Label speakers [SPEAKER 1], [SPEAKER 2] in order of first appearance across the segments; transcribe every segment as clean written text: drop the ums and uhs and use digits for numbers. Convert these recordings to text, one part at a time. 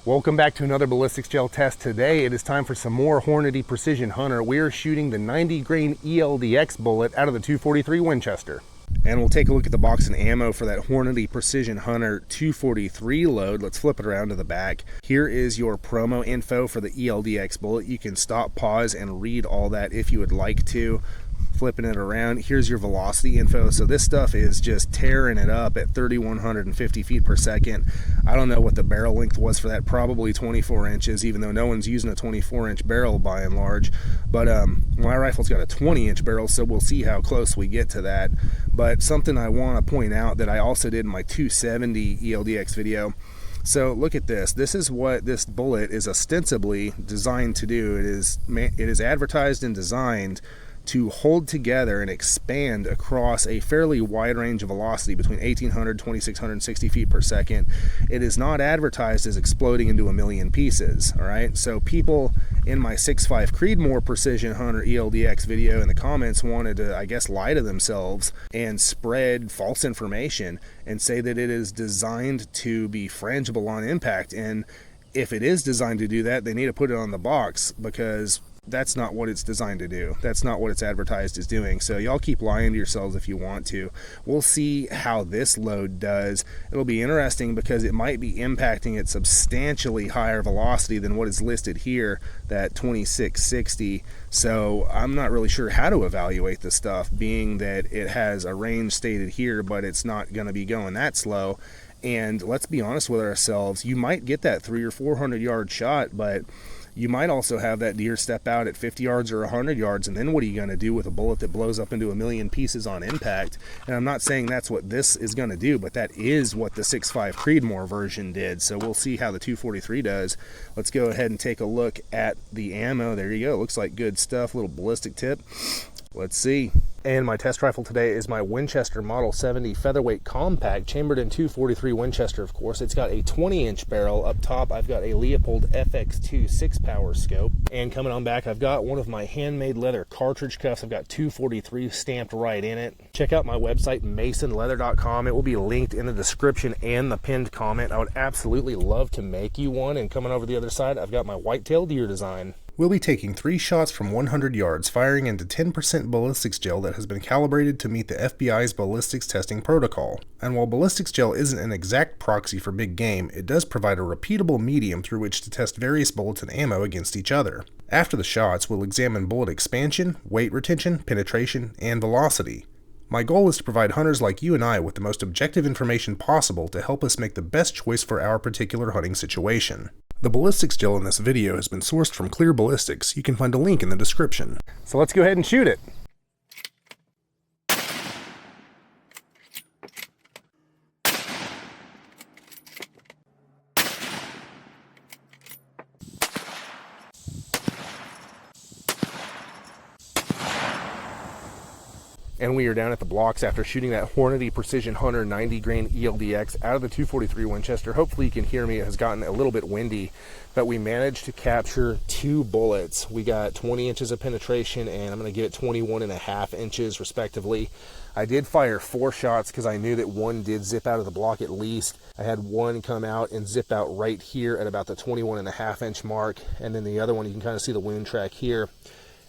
[SPEAKER 1] Welcome back to another ballistics gel test. Today it is time for some more Hornady Precision Hunter. We are shooting the 90 grain ELD-X bullet out of the 243 Winchester. And we'll take a look at the box and ammo for that Hornady Precision Hunter 243 load. Let's flip it around to the back. Here is your promo info for the ELD-X bullet. You can stop, pause, and read all that if you would like to. Flipping it around, here's your velocity info. So this stuff is just tearing it up at 3,150 feet per second. I don't know what the barrel length was for that, probably 24 inches, even though no one's using a 24-inch barrel by and large. But my rifle's got a 20-inch barrel, so we'll see how close we get to that. But something I want to point out that I also did in my 270 ELD-X video. So look at this. This is what this bullet is ostensibly designed to do. It is advertised and designed to hold together and expand across a fairly wide range of velocity between 1,800 and 2,660 feet per second. It is not advertised as exploding into a million pieces. All right, so people in my 6.5 Creedmoor Precision Hunter ELD-X video in the comments wanted to, I guess, lie to themselves and spread false information and say that it is designed to be frangible on impact. And if it is designed to do that, they need to put it on the box, because that's not what it's designed to do. That's not what it's advertised as doing. So y'all keep lying to yourselves if you want to. We'll see how this load does. It'll be interesting because it might be impacting at substantially higher velocity than what is listed here, that 2660. So I'm not really sure how to evaluate this stuff, being that it has a range stated here, but it's not going to be going that slow. And let's be honest with ourselves, you might get that 300 or 400 yard shot, but you might also have that deer step out at 50 yards or 100 yards, and then what are you going to do with a bullet that blows up into a million pieces on impact? And I'm not saying that's what this is going to do, but that is what the 6.5 Creedmoor version did. So we'll see how the 243 does. Let's go ahead and take a look at the ammo. There you go. Looks like good stuff. Little ballistic tip. Let's see. And my test rifle today is my Winchester Model 70 Featherweight Compact, chambered in 243 Winchester, of course. It's got a 20-inch barrel. Up top, I've got a Leupold FX2 6-power scope. And coming on back, I've got one of my handmade leather cartridge cuffs. I've got 243 stamped right in it. Check out my website, masonleather.com. It will be linked in the description and the pinned comment. I would absolutely love to make you one. And coming over the other side, I've got my whitetail deer design. We'll be taking 3 shots from 100 yards, firing into 10% ballistics gel that has been calibrated to meet the FBI's ballistics testing protocol. And while ballistics gel isn't an exact proxy for big game, it does provide a repeatable medium through which to test various bullets and ammo against each other. After the shots, we'll examine bullet expansion, weight retention, penetration, and velocity. My goal is to provide hunters like you and I with the most objective information possible to help us make the best choice for our particular hunting situation. The ballistics gel in this video has been sourced from Clear Ballistics. You can find a link in the description. So let's go ahead and shoot it. And we are down at the blocks after shooting that Hornady Precision Hunter 90 grain ELD-X out of the 243 Winchester. Hopefully you can hear me. It has gotten a little bit windy, but we managed to capture 2 bullets. We got 20 inches of penetration, and I'm going to give it 21.5 inches respectively. I did fire 4 shots because I knew that one did zip out of the block at least. I had one come out and zip out right here at about the 21.5 inch mark, and then the other one, you can kind of see the wound track here,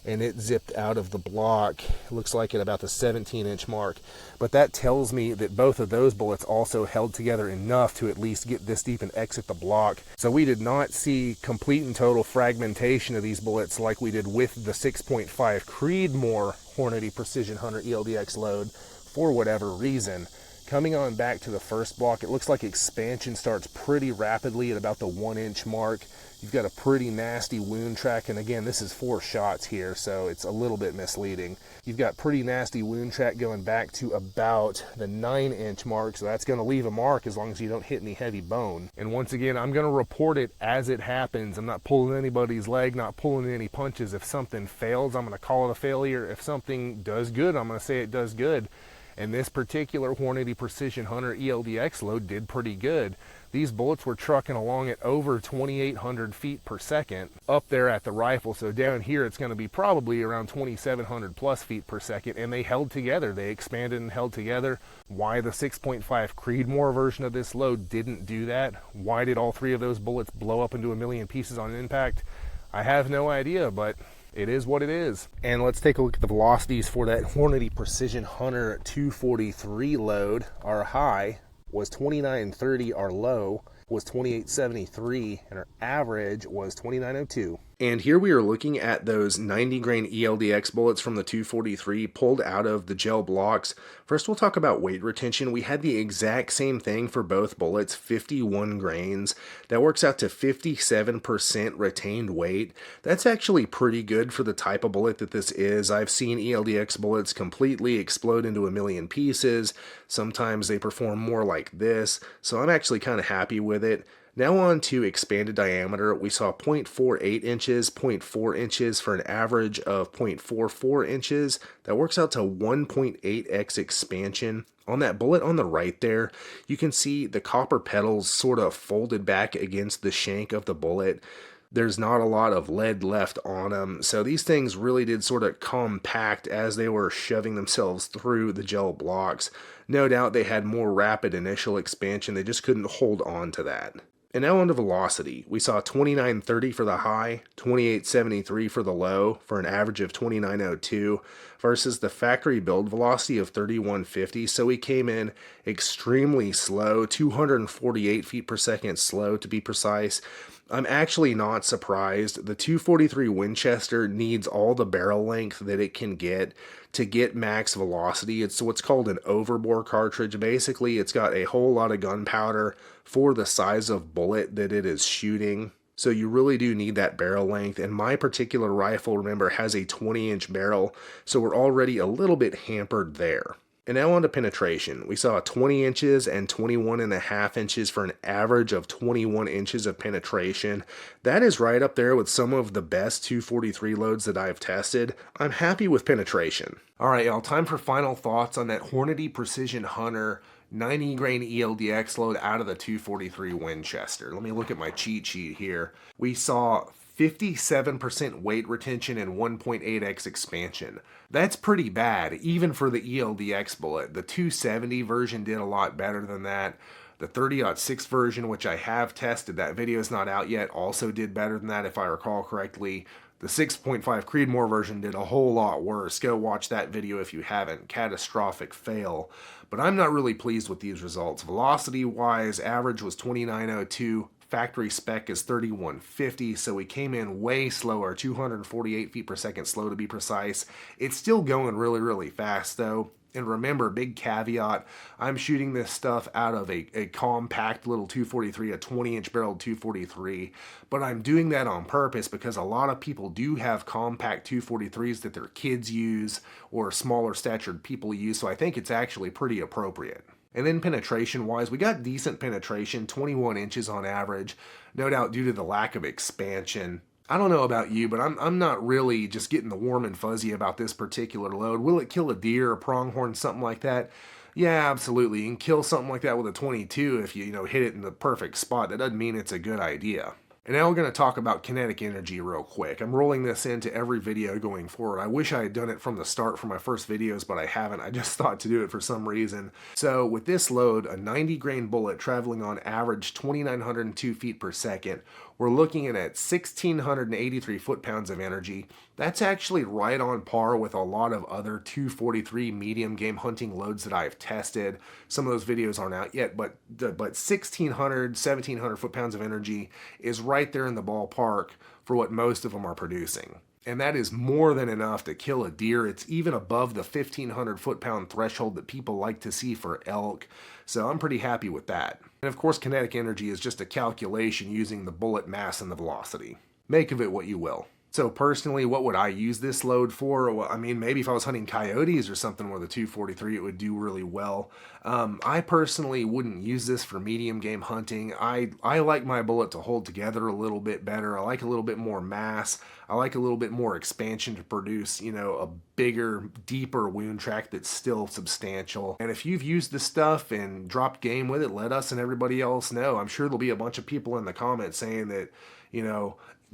[SPEAKER 1] and it zipped out of the block, looks like at about the 17-inch mark. But that tells me that both of those bullets also held together enough to at least get this deep and exit the block. So we did not see complete and total fragmentation of these bullets like we did with the 6.5 Creedmoor Hornady Precision Hunter ELD-X load for whatever reason. Coming on back to the first block, it looks like expansion starts pretty rapidly at about the 1-inch mark. You've got a pretty nasty wound track, and again, this is 4 shots here, so it's a little bit misleading. You've got pretty nasty wound track going back to about the 9-inch mark, so that's going to leave a mark as long as you don't hit any heavy bone. And once again, I'm going to report it as it happens. I'm not pulling anybody's leg, not pulling any punches. If something fails, I'm going to call it a failure. If something does good, I'm going to say it does good. And this particular Hornady Precision Hunter ELD-X load did pretty good. These bullets were trucking along at over 2,800 feet per second up there at the rifle. So down here, it's going to be probably around 2,700 plus feet per second. And they held together. They expanded and held together. Why the 6.5 Creedmoor version of this load didn't do that? Why did all three of those bullets blow up into a million pieces on impact? I have no idea, but it is what it is. And let's take a look at the velocities for that Hornady Precision Hunter 243 load. Our high was 2930, our low was 2873, and our average was 2902. And here we are looking at those 90 grain ELD-X bullets from the 243 pulled out of the gel blocks. First, we'll talk about weight retention. We had the exact same thing for both bullets, 51 grains. That works out to 57% retained weight. That's actually pretty good for the type of bullet that this is. I've seen ELD-X bullets completely explode into a million pieces. Sometimes they perform more like this, so I'm actually kind of happy with it. Now on to expanded diameter. We saw 0.48 inches, 0.4 inches for an average of 0.44 inches. That works out to 1.8x expansion. On that bullet on the right there, you can see the copper petals sort of folded back against the shank of the bullet. There's not a lot of lead left on them, so these things really did sort of compact as they were shoving themselves through the gel blocks. No doubt they had more rapid initial expansion, they just couldn't hold on to that. And now on to velocity. We saw 2930 for the high, 2873 for the low, for an average of 2902, versus the factory build velocity of 3150. So we came in extremely slow, 248 feet per second slow to be precise. I'm actually not surprised. The 243 Winchester needs all the barrel length that it can get to get max velocity. It's what's called an overbore cartridge. Basically, it's got a whole lot of gunpowder for the size of bullet that it is shooting. So you really do need that barrel length. And my particular rifle, remember, has a 20-inch barrel, so we're already a little bit hampered there. And now on to penetration. We saw 20 inches and 21.5 inches for an average of 21 inches of penetration. That is right up there with some of the best 243 loads that I've tested. I'm happy with penetration. All right, y'all, time for final thoughts on that Hornady Precision Hunter 90 grain ELD-X load out of the 243 Winchester. Let me look at my cheat sheet here. We saw 57% weight retention and 1.8x expansion. That's pretty bad, even for the ELD-X bullet. The 270 version did a lot better than that. The 30-06 version, which I have tested, that video is not out yet, also did better than that if I recall correctly. The 6.5 Creedmoor version did a whole lot worse. Go watch that video if you haven't. Catastrophic fail. But I'm not really pleased with these results. Velocity-wise, average was 2902. Factory spec is 3150, so we came in way slower, 248 feet per second slow to be precise. It's still going really, really fast though. And remember, big caveat, I'm shooting this stuff out of a compact little 243, a 20-inch barreled 243, but I'm doing that on purpose because a lot of people do have compact 243s that their kids use or smaller statured people use, so I think it's actually pretty appropriate. And then penetration-wise, we got decent penetration, 21 inches on average, no doubt due to the lack of expansion. I don't know about you, but I'm not really just getting the warm and fuzzy about this particular load. Will it kill a deer, a pronghorn, something like that? Yeah, absolutely. You can kill something like that with a 22 if you hit it in the perfect spot. That doesn't mean it's a good idea. And now we're going to talk about kinetic energy real quick. I'm rolling this into every video going forward. I wish I had done it from the start for my first videos, but I haven't. I just thought to do it for some reason. So with this load, a 90 grain bullet traveling on average 2,902 feet per second, we're looking at 1,683 foot-pounds of energy. That's actually right on par with a lot of other 243 medium game hunting loads that I've tested. Some of those videos aren't out yet, but 1,600, 1,700 foot-pounds of energy is right there in the ballpark for what most of them are producing. And that is more than enough to kill a deer. It's even above the 1,500 foot-pound threshold that people like to see for elk. So I'm pretty happy with that. And of course, kinetic energy is just a calculation using the bullet mass and the velocity. Make of it what you will. So personally, what would I use this load for? Well, I mean, maybe if I was hunting coyotes or something with a 243, it would do really well. I personally wouldn't use this for medium game hunting. I like my bullet to hold together a little bit better. I like a little bit more mass. I like a little bit more expansion to produce, a bigger, deeper wound track that's still substantial. And if you've used this stuff and dropped game with it, let us and everybody else know. I'm sure there'll be a bunch of people in the comments saying that,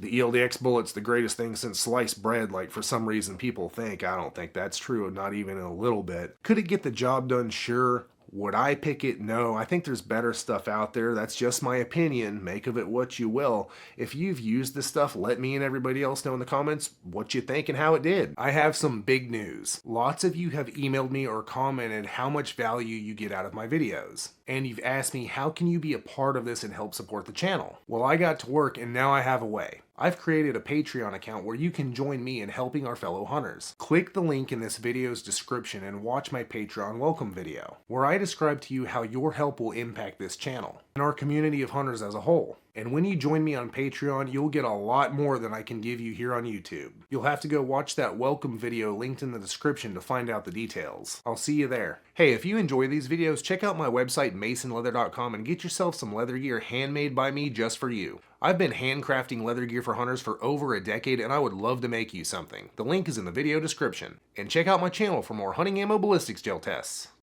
[SPEAKER 1] the ELD-X bullet's the greatest thing since sliced bread, like for some reason people think. I don't think that's true, not even a little bit. Could it get the job done? Sure. Would I pick it? No. I think there's better stuff out there. That's just my opinion. Make of it what you will. If you've used this stuff, let me and everybody else know in the comments what you think and how it did. I have some big news. Lots of you have emailed me or commented how much value you get out of my videos. And you've asked me, how can you be a part of this and help support the channel? Well, I got to work and now I have a way. I've created a Patreon account where you can join me in helping our fellow hunters. Click the link in this video's description and watch my Patreon welcome video, where I describe to you how your help will impact this channel and our community of hunters as a whole. And when you join me on Patreon, you'll get a lot more than I can give you here on YouTube. You'll have to go watch that welcome video linked in the description to find out the details. I'll see you there. Hey, if you enjoy these videos, check out my website masonleather.com and get yourself some leather gear handmade by me just for you. I've been handcrafting leather gear for hunters for over a decade and I would love to make you something. The link is in the video description. And check out my channel for more hunting ammo ballistics gel tests.